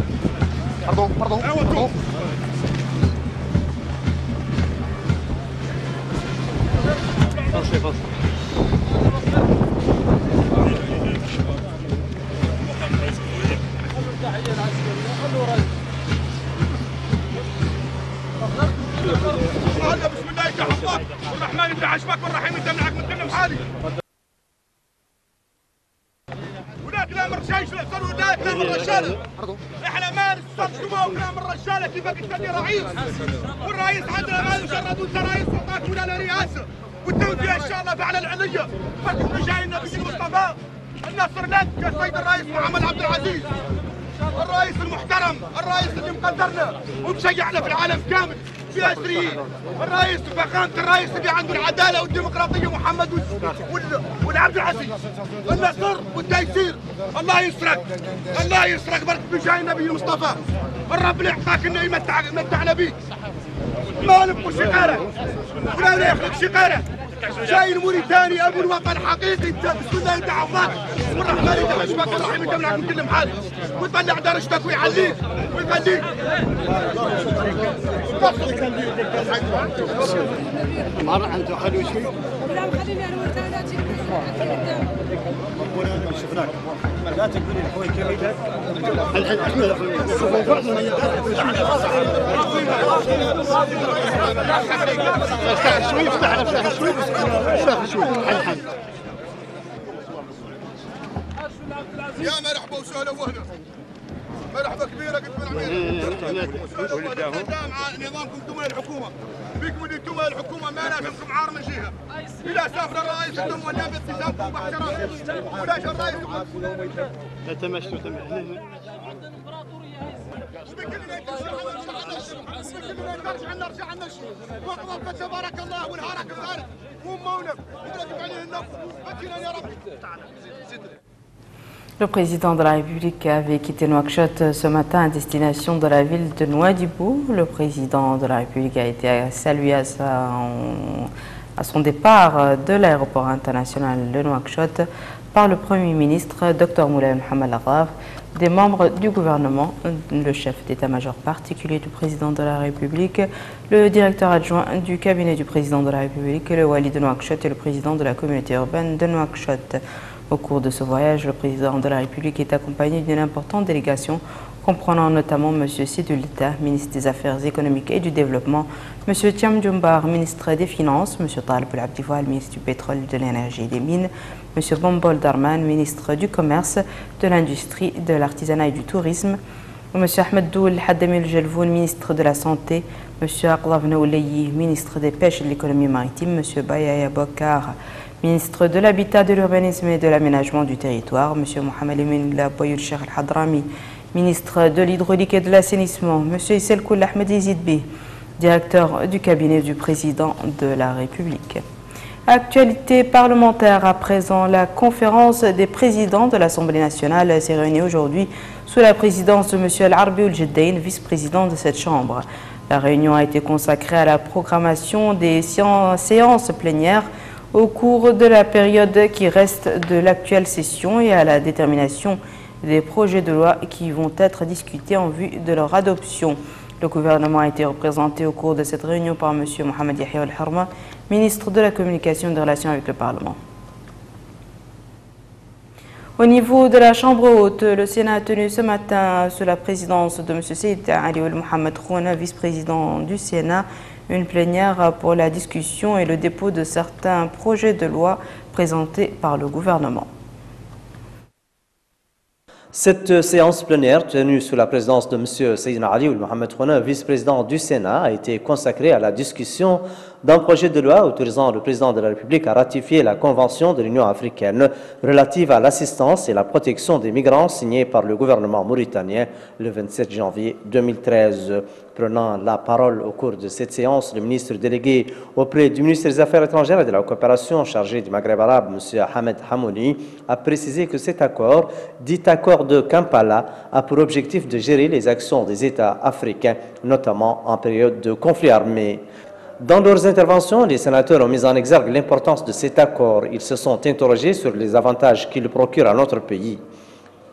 pardon بسم الله يتحفظك والرحمن يتعشفك والرحيم يدمعك من كل محالي ولا كلام الرجال ولا كلام الرجاله احنا ما نستنصروا كلام الرجاله كيفك انت رئيس والرئيس عندنا ما يجردوا انت رئيس وعطاك ولا رئاسه والتوفيق ان شاء الله فعل العليه فكنت جاي النبي المصطفى النصر لك يا سيد الرئيس محمد عبد العزيز الرئيس المحترم الرئيس اللي مقدرنا ومشيعنا في العالم كامل في عشريين الرئيس فخامة الرئيس اللي عنده العدالة والديمقراطية محمد والعبد العزيز النصر والتيسير الله يسرك الله يسرك برك بجاي النبي المصطفى الرب اللي يعطاك انه يمتعنا بيك ما نبقوا شقارة ولا يخلق شقارة جاي الموريتاني ابو الوطن حقيقي بسم الله يتعوضك والرحمن يتعشبك والرحيم يدمعك من كل محل ويطلع درجتك ويعليك ويخليك مرة انت خلوي شوي لا خليني انا وانت شفناك لا تقولي اخوي كريدك شوي افتح شوي يا مرحبا وسهلا وهلا مرحبا كبيره قلت من عمير مع نظامكم انتم الحكومه بكم انتم الحكومه ما لازمكم عار من جهه اذا سافر الرئيس انتم ولا بالتزامكم باحترام ولا الرئيس تمشوا نرجع النشر وقضى تبارك الله ونهارك الثالث ومونك ونرجع عليه النفس فكنا يا رب. Le président de la République avait quitté Nouakchott ce matin à destination de la ville de Nouadhibou. Le président de la République a été salué à son départ de l'aéroport international de Nouakchott par le Premier ministre Dr Moulay Mohamed Arraf, des membres du gouvernement, le chef d'état-major particulier du président de la République, le directeur adjoint du cabinet du président de la République, le Wali de Nouakchott et le président de la communauté urbaine de Nouakchott. Au cours de ce voyage, le président de la République est accompagné d'une importante délégation comprenant notamment M. Sidulita, ministre des Affaires économiques et du Développement, M. Thiam Djoumbar, ministre des Finances, M. Talib Abdivoal, ministre du Pétrole, de l'Énergie et des Mines, M. Bombol Darman, ministre du Commerce, de l'Industrie, de l'Artisanat et du Tourisme, M. Ahmed Doul Haddamil Jelvoun, ministre de la Santé, M. Aqlav Naouleyi, ministre des Pêches et de l'Économie maritime, M. Bayaya Bokar, ministre de l'Habitat, de l'Urbanisme et de l'Aménagement du Territoire, M. Mohamed Emin Boyoul Cheikh Al-Hadrami, ministre de l'Hydraulique et de l'Assainissement, M. Issel Koul Ahmed Izidbi, directeur du cabinet du président de la République. Actualité parlementaire à présent, la conférence des présidents de l'Assemblée nationale s'est réunie aujourd'hui sous la présidence de M. Al-Arbi Oul-Jeddain, vice-président de cette chambre. La réunion a été consacrée à la programmation des séances plénières au cours de la période qui reste de l'actuelle session et à la détermination des projets de loi qui vont être discutés en vue de leur adoption. Le gouvernement a été représenté au cours de cette réunion par M. Mohamed Yahya Al-Harma, ministre de la Communication et des Relations avec le Parlement. Au niveau de la Chambre haute, le Sénat a tenu ce matin, sous la présidence de M. Seyd Ali Mohamed Khouna, vice-président du Sénat, une plénière pour la discussion et le dépôt de certains projets de loi présentés par le gouvernement. Cette séance plénière, tenue sous la présidence de M. Seyd Ali Mohamed Khouna, vice-président du Sénat, a été consacrée à la discussion d'un projet de loi autorisant le président de la République à ratifier la Convention de l'Union africaine relative à l'assistance et la protection des migrants signée par le gouvernement mauritanien le 27 janvier 2013. Prenant la parole au cours de cette séance, le ministre délégué auprès du ministre des Affaires étrangères et de la coopération chargé du Maghreb arabe, M. Ahmed Hamouni, a précisé que cet accord, dit accord de Kampala, a pour objectif de gérer les actions des États africains, notamment en période de conflit armé. Dans leurs interventions, les sénateurs ont mis en exergue l'importance de cet accord. Ils se sont interrogés sur les avantages qu'il procure à notre pays.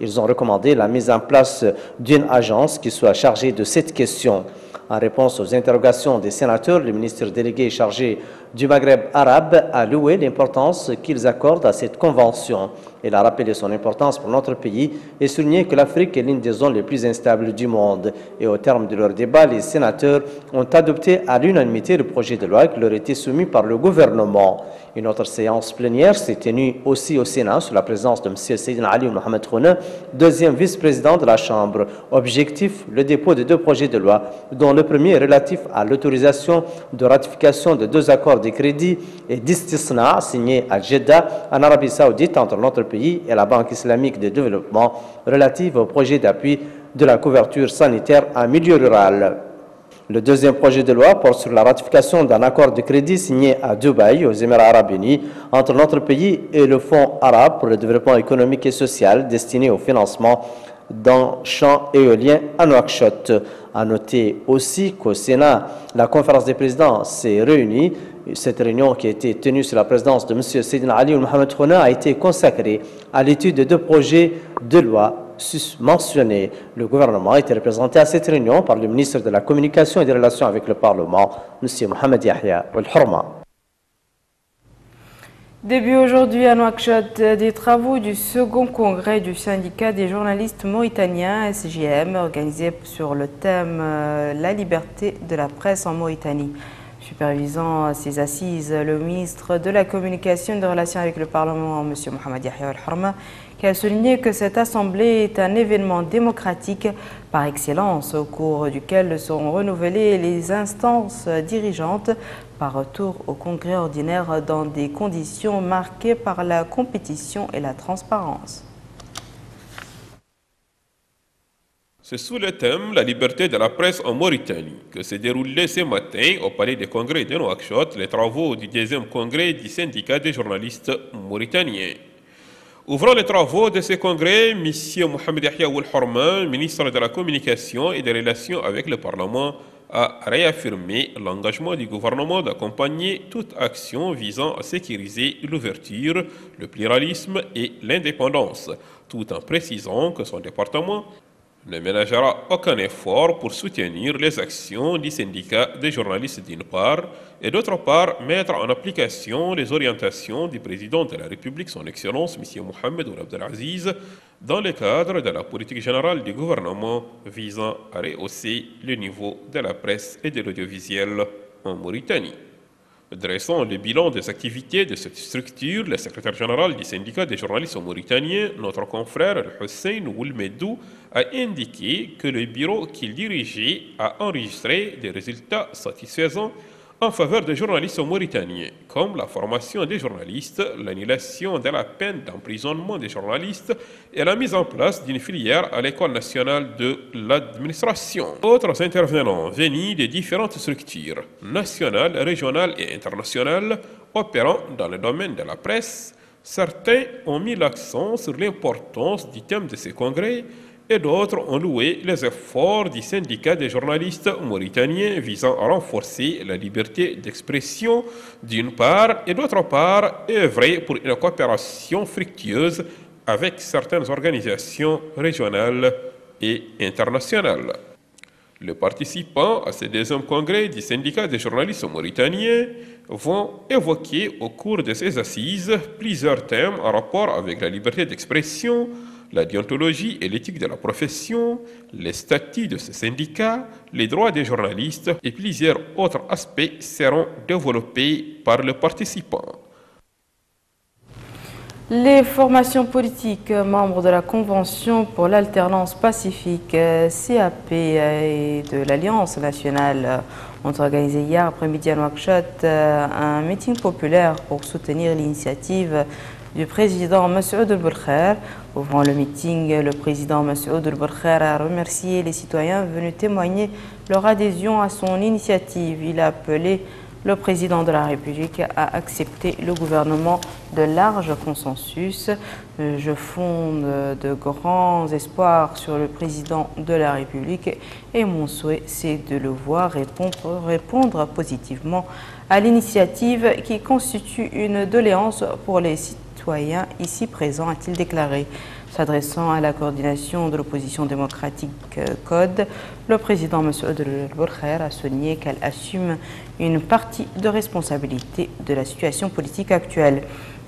Ils ont recommandé la mise en place d'une agence qui soit chargée de cette question. En réponse aux interrogations des sénateurs, le ministre délégué chargé du Maghreb arabe a loué l'importance qu'ils accordent à cette convention. Il a rappelé son importance pour notre pays et souligné que l'Afrique est l'une des zones les plus instables du monde. Et au terme de leur débat, les sénateurs ont adopté à l'unanimité le projet de loi qui leur était soumis par le gouvernement. Une autre séance plénière s'est tenue aussi au Sénat sous la présence de M. Seyd Ali Mohamed Khouna, deuxième vice-président de la Chambre. Objectif, le dépôt de deux projets de loi, dont le premier est relatif à l'autorisation de ratification de deux accords de crédit et d'istisna signés à Jeddah, en Arabie Saoudite, entre notre pays et la Banque islamique de développement, relative au projet d'appui de la couverture sanitaire en milieu rural. Le deuxième projet de loi porte sur la ratification d'un accord de crédit signé à Dubaï, aux Émirats arabes unis, entre notre pays et le Fonds arabe pour le développement économique et social destiné au financement d'un champ éolien à Nouakchott. À noter aussi qu'au Sénat, la conférence des présidents s'est réunie. Cette réunion qui a été tenue sous la présidence de M. Seyd Ali Mohamed Khouna a été consacrée à l'étude de deux projets de loi mentionnés. Le gouvernement a été représenté à cette réunion par le ministre de la Communication et des Relations avec le Parlement, M. Mohamed Yahya Al-Harma. Début aujourd'hui à Nouakchott des travaux du second congrès du syndicat des journalistes mauritaniens SJM organisé sur le thème La liberté de la presse en Mauritanie. Supervisant ces assises, le ministre de la Communication et des Relations avec le Parlement, M. Mohamed Yahya Al-Harma, qui a souligné que cette assemblée est un événement démocratique par excellence au cours duquel seront renouvelées les instances dirigeantes par retour au congrès ordinaire dans des conditions marquées par la compétition et la transparence. C'est sous le thème « La liberté de la presse en Mauritanie » que s'est déroulé ce matin au Palais des Congrès de Nouakchott les travaux du deuxième congrès du syndicat des journalistes mauritaniens. Ouvrant les travaux de ce congrès, M. Mohamed Yahya Al-Harma, ministre de la Communication et des Relations avec le Parlement, a réaffirmé l'engagement du gouvernement d'accompagner toute action visant à sécuriser l'ouverture, le pluralisme et l'indépendance, tout en précisant que son département ne ménagera aucun effort pour soutenir les actions du syndicat des journalistes d'une part et d'autre part mettre en application les orientations du président de la République, son Excellence M. Mohamed Abdelaziz, dans le cadre de la politique générale du gouvernement visant à rehausser le niveau de la presse et de l'audiovisuel en Mauritanie. Dressant le bilan des activités de cette structure, le secrétaire général du syndicat des journalistes mauritaniens, notre confrère Hussein Oulmedou, a indiqué que le bureau qu'il dirigeait a enregistré des résultats satisfaisants en faveur des journalistes mauritaniens, comme la formation des journalistes, l'annulation de la peine d'emprisonnement des journalistes et la mise en place d'une filière à l'École nationale de l'administration. Autres intervenants venus des différentes structures nationales, régionales et internationales opérant dans le domaine de la presse, certains ont mis l'accent sur l'importance du thème de ces congrès et d'autres ont loué les efforts du syndicat des journalistes mauritaniens visant à renforcer la liberté d'expression d'une part et d'autre part œuvrer pour une coopération fructueuse avec certaines organisations régionales et internationales. Les participants à ce deuxième congrès du syndicat des journalistes mauritaniens vont évoquer au cours de ces assises plusieurs thèmes en rapport avec la liberté d'expression, la déontologie et l'éthique de la profession, les statuts de ce syndicat, les droits des journalistes et plusieurs autres aspects seront développés par les participants. Les formations politiques membres de la Convention pour l'alternance pacifique CAP et de l'Alliance nationale ont organisé hier après-midi à Nouakchott un meeting populaire pour soutenir l'initiative du président Massoud El-Bourkhair. Ouvrant le meeting, le président Massoud El-Bourkhair a remercié les citoyens venus témoigner leur adhésion à son initiative. Il a appelé le président de la République a accepté le gouvernement de large consensus. Je fonde de grands espoirs sur le président de la République et mon souhait, c'est de le voir répondre positivement à l'initiative qui constitue une doléance pour les citoyens ici présents, a-t-il déclaré. S'adressant à la coordination de l'opposition démocratique CODE, le président Massoud El-Bourkhair a souligné qu'elle assume une partie de responsabilité de la situation politique actuelle.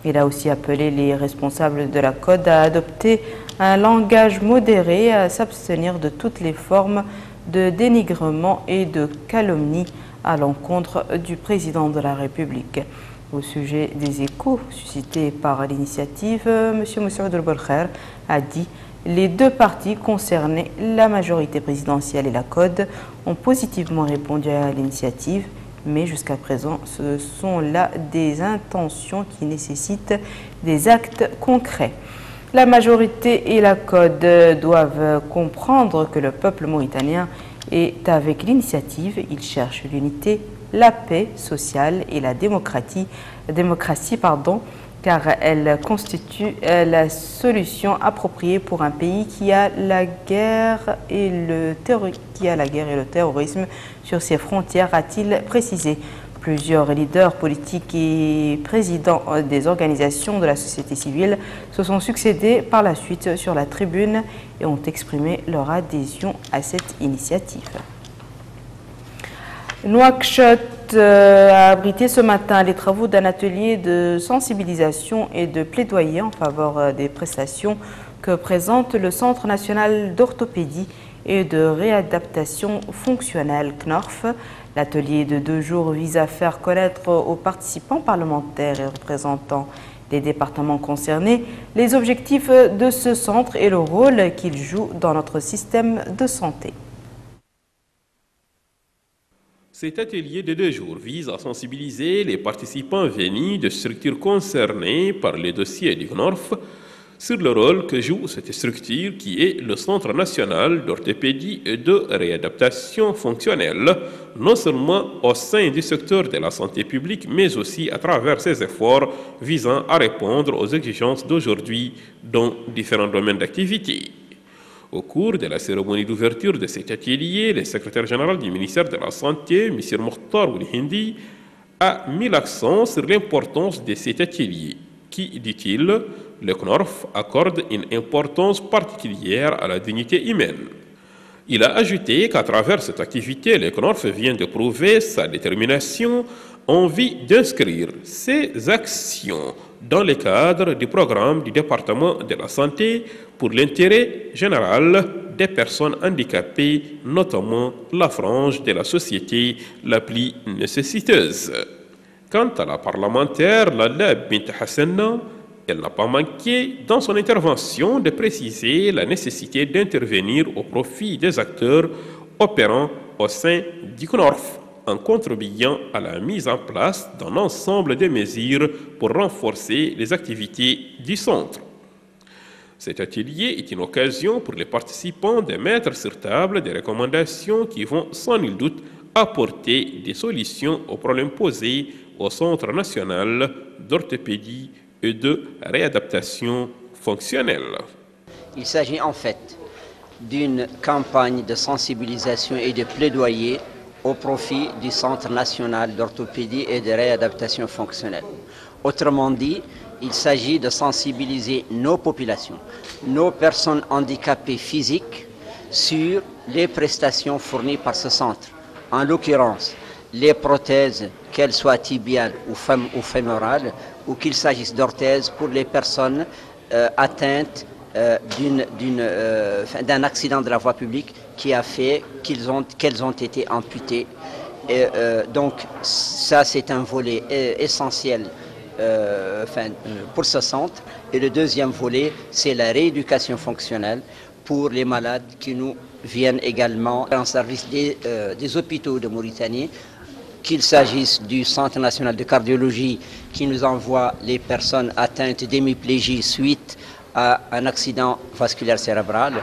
Il a aussi appelé les responsables de la CODE à adopter un langage modéré, à s'abstenir de toutes les formes de dénigrement et de calomnie à l'encontre du président de la République. Au sujet des échos suscités par l'initiative, M. Massoud El-Bourkhair a dit « Les deux partis concernés, la majorité présidentielle et la CODE, ont positivement répondu à l'initiative, mais jusqu'à présent, ce sont là des intentions qui nécessitent des actes concrets. La majorité et la CODE doivent comprendre que le peuple mauritanien est avec l'initiative, il cherche l'unité, la paix sociale et la démocratie, car elle constitue la solution appropriée pour un pays qui a la guerre et le terrorisme sur ses frontières, a-t-il précisé. Plusieurs leaders politiques et présidents des organisations de la société civile se sont succédés par la suite sur la tribune et ont exprimé leur adhésion à cette initiative. Nouakchott a abrité ce matin les travaux d'un atelier de sensibilisation et de plaidoyer en faveur des prestations que présente le Centre national d'orthopédie et de réadaptation fonctionnelle CNORF. L'atelier de 2 jours vise à faire connaître aux participants parlementaires et représentants des départements concernés les objectifs de ce centre et le rôle qu'il joue dans notre système de santé. Cet atelier de 2 jours vise à sensibiliser les participants venus de structures concernées par les dossiers du CNORF sur le rôle que joue cette structure qui est le Centre national d'orthopédie et de réadaptation fonctionnelle, non seulement au sein du secteur de la santé publique, mais aussi à travers ses efforts visant à répondre aux exigences d'aujourd'hui dans différents domaines d'activité. Au cours de la cérémonie d'ouverture de cet atelier, le secrétaire général du ministère de la Santé, M. Mokhtar Oulhindi, a mis l'accent sur l'importance de cet atelier, qui, dit-il, le CNORF accorde une importance particulière à la dignité humaine. Il a ajouté qu'à travers cette activité, le CNORF vient de prouver sa détermination en vue d'inscrire ses actions dans le cadre du programme du département de la santé pour l'intérêt général des personnes handicapées, notamment la frange de la société la plus nécessiteuse. Quant à la parlementaire Lalla Bint Hassanna, elle n'a pas manqué dans son intervention de préciser la nécessité d'intervenir au profit des acteurs opérant au sein du CNORF, en contribuant à la mise en place d'un ensemble de mesures pour renforcer les activités du centre. Cet atelier est une occasion pour les participants de mettre sur table des recommandations qui vont sans nul doute apporter des solutions aux problèmes posés au Centre national d'orthopédie et de réadaptation fonctionnelle. Il s'agit en fait d'une campagne de sensibilisation et de plaidoyer au profit du Centre national d'orthopédie et de réadaptation fonctionnelle. Autrement dit, il s'agit de sensibiliser nos populations, nos personnes handicapées physiques sur les prestations fournies par ce centre. En l'occurrence, les prothèses, qu'elles soient tibiales ou fémorales, ou qu'il s'agisse d'orthèses pour les personnes atteintes d'un accident de la voie publique qui a fait qu'elles ont été amputées. Et, donc ça, c'est un volet essentiel pour ce centre. Et le deuxième volet, c'est la rééducation fonctionnelle pour les malades qui nous viennent également en service des hôpitaux de Mauritanie, qu'il s'agisse du Centre national de cardiologie qui nous envoie les personnes atteintes d'hémiplégie suite à un accident vasculaire cérébral,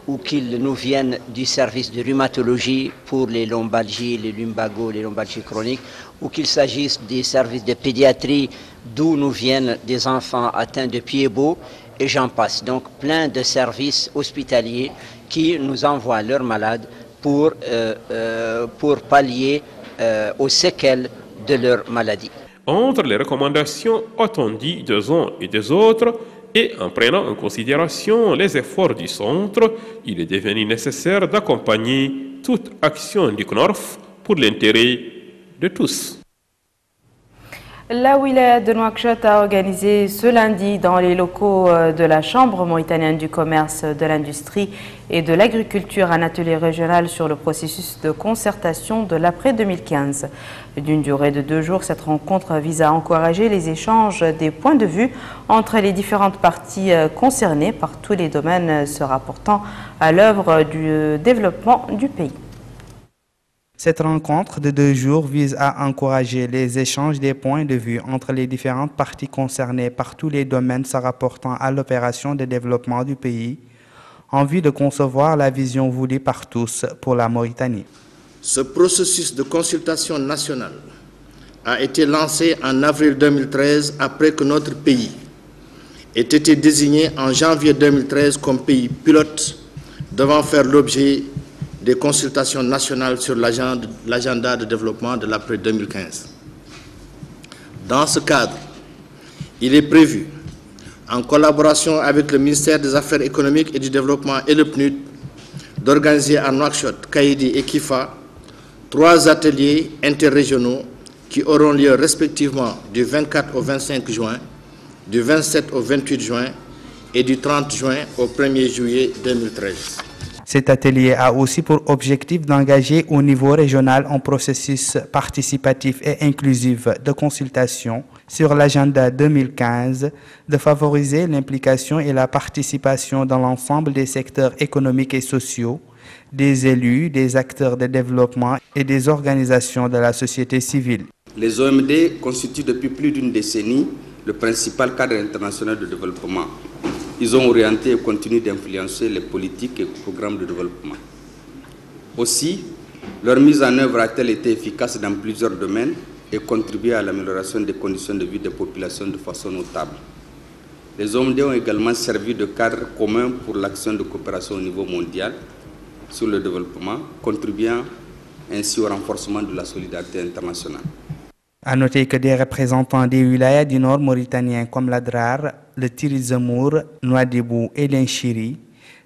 ou qu'ils nous viennent du service de rhumatologie pour les lombalgies, les lumbagos, les lombalgies chroniques, ou qu'il s'agisse des services de pédiatrie d'où nous viennent des enfants atteints de pieds-bots, et j'en passe. Donc plein de services hospitaliers qui nous envoient leurs malades pour pallier aux séquelles de leur maladie. Entre les recommandations attendues des uns et des autres, et en prenant en considération les efforts du centre, il est devenu nécessaire d'accompagner toute action du CNORF pour l'intérêt de tous. La wilaya de Nouakchott a organisé ce lundi dans les locaux de la Chambre mauritanienne du commerce, de l'industrie et de l'agriculture un atelier régional sur le processus de concertation de l'après-2015. D'une durée de 2 jours, cette rencontre vise à encourager les échanges des points de vue entre les différentes parties concernées par tous les domaines se rapportant à l'œuvre du développement du pays. Cette rencontre de 2 jours vise à encourager les échanges des points de vue entre les différentes parties concernées par tous les domaines se rapportant à l'opération de développement du pays, en vue de concevoir la vision voulue par tous pour la Mauritanie. Ce processus de consultation nationale a été lancé en avril 2013 après que notre pays ait été désigné en janvier 2013 comme pays pilote devant faire l'objet des consultations nationales sur l'agenda de développement de l'après-2015. Dans ce cadre, il est prévu, en collaboration avec le ministère des Affaires économiques et du Développement et le PNUD, d'organiser à Nouakchott, Kaïdi et Kifa 3 ateliers interrégionaux qui auront lieu respectivement du 24 au 25 juin, du 27 au 28 juin et du 30 juin au 1er juillet 2013. Cet atelier a aussi pour objectif d'engager au niveau régional un processus participatif et inclusif de consultation sur l'agenda 2015, de favoriser l'implication et la participation dans l'ensemble des secteurs économiques et sociaux, des élus, des acteurs de développement et des organisations de la société civile. Les OMD constituent depuis plus d'une décennie le principal cadre international de développement. Ils ont orienté et continuent d'influencer les politiques et programmes de développement. Aussi, leur mise en œuvre a-t-elle été efficace dans plusieurs domaines et contribué à l'amélioration des conditions de vie des populations de façon notable. Les OMD ont également servi de cadre commun pour l'action de coopération au niveau mondial sur le développement, contribuant ainsi au renforcement de la solidarité internationale. À noter que des représentants des wilayas du nord mauritanien comme l'Adrar, le Tirizamour, Nouadhibou et l'Inchiri,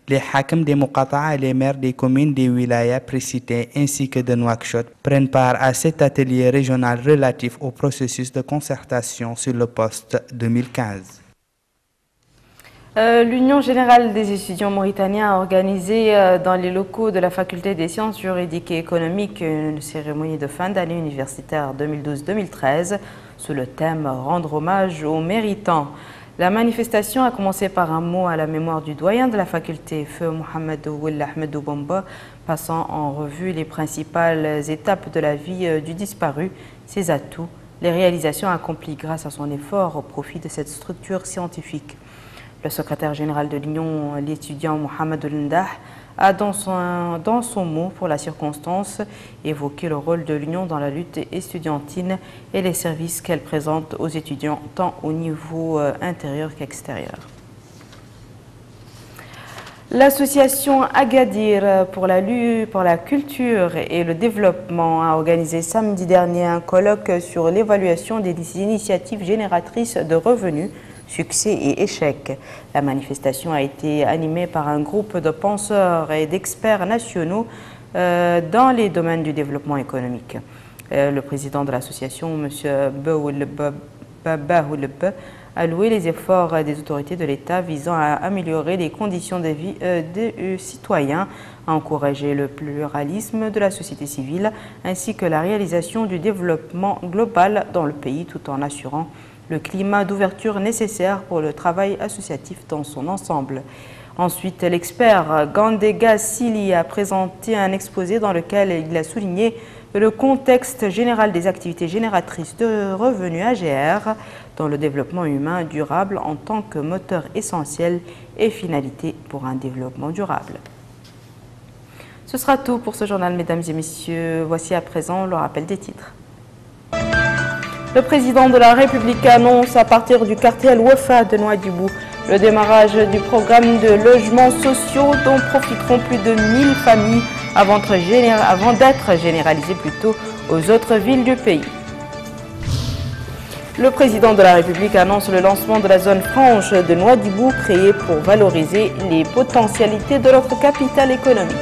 les hakim des Muqata'a et les maires des communes des wilayas précités ainsi que de Nouakchott prennent part à cet atelier régional relatif au processus de concertation sur le poste 2015. L'Union générale des étudiants mauritaniens a organisé dans les locaux de la faculté des sciences juridiques et économiques une cérémonie de fin d'année universitaire 2012-2013 sous le thème « Rendre hommage aux méritants ». La manifestation a commencé par un mot à la mémoire du doyen de la faculté, Feu Mohamed Ould Ahmedou Bamba, passant en revue les principales étapes de la vie du disparu, ses atouts, les réalisations accomplies grâce à son effort au profit de cette structure scientifique. Le secrétaire général de l'Union, l'étudiant Mohamed Ould a dans son mot pour la circonstance évoqué le rôle de l'Union dans la lutte estudiantine et les services qu'elle présente aux étudiants tant au niveau intérieur qu'extérieur. L'association Agadir pour la culture et le développement a organisé samedi dernier un colloque sur l'évaluation des initiatives génératrices de revenus succès et échecs. La manifestation a été animée par un groupe de penseurs et d'experts nationaux dans les domaines du développement économique. Le président de l'association, M. Bahoulb, a loué les efforts des autorités de l'État visant à améliorer les conditions de vie des citoyens, à encourager le pluralisme de la société civile ainsi que la réalisation du développement global dans le pays tout en assurant le climat d'ouverture nécessaire pour le travail associatif dans son ensemble. Ensuite, l'expert Gandega Sili a présenté un exposé dans lequel il a souligné le contexte général des activités génératrices de revenus AGR dans le développement humain durable en tant que moteur essentiel et finalité pour un développement durable. Ce sera tout pour ce journal, mesdames et messieurs. Voici à présent le rappel des titres. Le président de la République annonce à partir du quartier Al-Wafa de Nouadhibou le démarrage du programme de logements sociaux dont profiteront plus de 1000 familles avant d'être généralisé plutôt aux autres villes du pays. Le président de la République annonce le lancement de la zone franche de Nouadhibou créée pour valoriser les potentialités de notre capitale économique.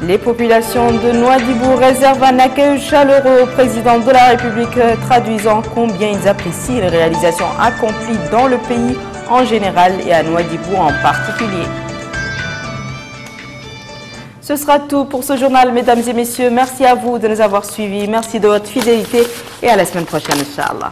Les populations de Nouadhibou réservent un accueil chaleureux au président de la République, traduisant combien ils apprécient les réalisations accomplies dans le pays en général et à Nouadhibou en particulier. Ce sera tout pour ce journal, mesdames et messieurs. Merci à vous de nous avoir suivis. Merci de votre fidélité et à la semaine prochaine, Inch'Allah.